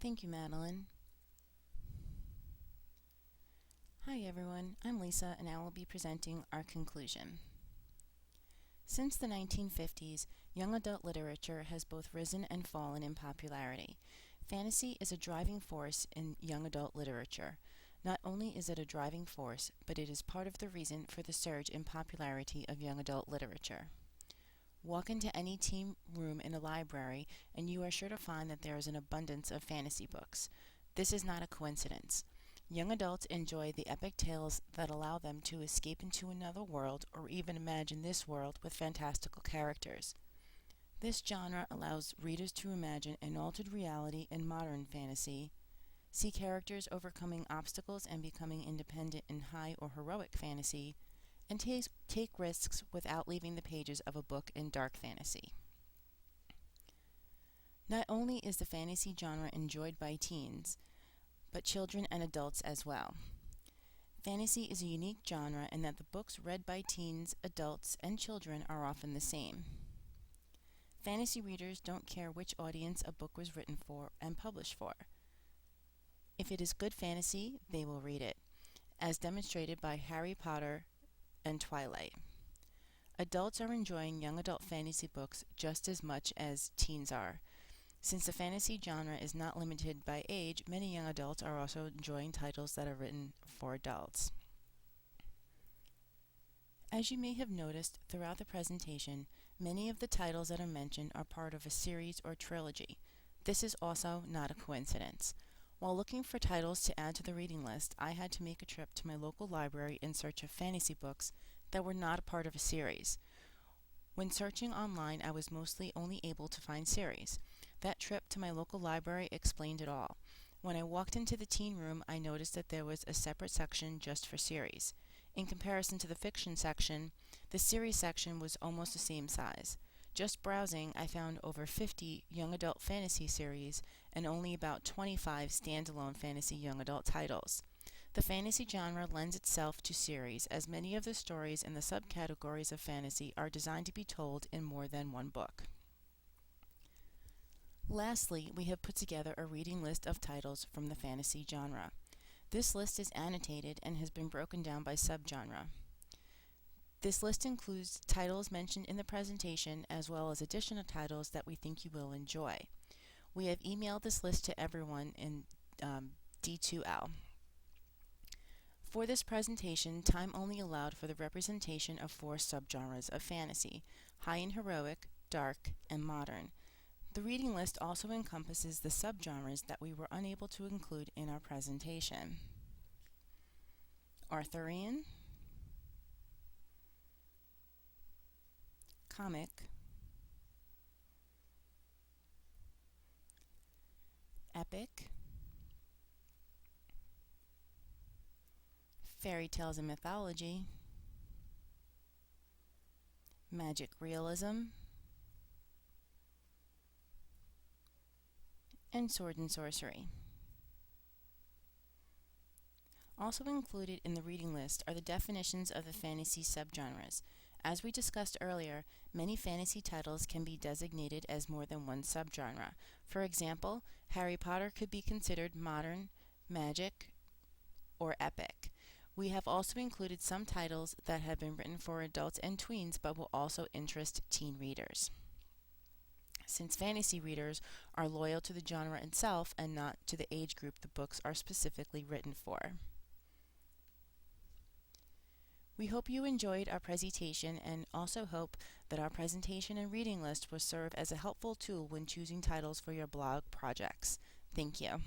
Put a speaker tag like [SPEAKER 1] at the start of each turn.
[SPEAKER 1] Thank you, Madeline. Hi everyone, I'm Lisa and I will be presenting our conclusion. Since the 1950s, young adult literature has both risen and fallen in popularity. Fantasy is a driving force in young adult literature. Not only is it a driving force, but it is part of the reason for the surge in popularity of young adult literature. Walk into any teen room in a library and you are sure to find that there is an abundance of fantasy books. This is not a coincidence. Young adults enjoy the epic tales that allow them to escape into another world or even imagine this world with fantastical characters. This genre allows readers to imagine an altered reality in modern fantasy, see characters overcoming obstacles and becoming independent in high or heroic fantasy, and take risks without leaving the pages of a book in dark fantasy. Not only is the fantasy genre enjoyed by teens, but children and adults as well. Fantasy is a unique genre in that the books read by teens, adults, and children are often the same. Fantasy readers don't care which audience a book was written for and published for. If it is good fantasy, they will read it, as demonstrated by Harry Potter and Twilight. Adults are enjoying young adult fantasy books just as much as teens are. Since the fantasy genre is not limited by age, many young adults are also enjoying titles that are written for adults. As you may have noticed throughout the presentation, many of the titles that are mentioned are part of a series or trilogy. This is also not a coincidence. While looking for titles to add to the reading list, I had to make a trip to my local library in search of fantasy books that were not a part of a series. When searching online, I was mostly only able to find series. That trip to my local library explained it all. When I walked into the teen room, I noticed that there was a separate section just for series. In comparison to the fiction section, the series section was almost the same size. Just browsing, I found over 50 young adult fantasy series and only about 25 standalone fantasy young adult titles. The fantasy genre lends itself to series, as many of the stories in the subcategories of fantasy are designed to be told in more than one book. Lastly, we have put together a reading list of titles from the fantasy genre. This list is annotated and has been broken down by subgenre. This list includes titles mentioned in the presentation as well as additional titles that we think you will enjoy. We have emailed this list to everyone in D2L. For this presentation, time only allowed for the representation of 4 subgenres of fantasy: high and heroic, dark, and modern. The reading list also encompasses the subgenres that we were unable to include in our presentation: Arthurian, comic, epic, fairy tales and mythology, magic realism, and sword and sorcery. Also included in the reading list are the definitions of the fantasy subgenres. As we discussed earlier, many fantasy titles can be designated as more than one subgenre. For example, Harry Potter could be considered modern, magic, or epic. We have also included some titles that have been written for adults and tweens but will also interest teen readers, since fantasy readers are loyal to the genre itself and not to the age group the books are specifically written for. We hope you enjoyed our presentation and also hope that our presentation and reading list will serve as a helpful tool when choosing titles for your blog projects. Thank you.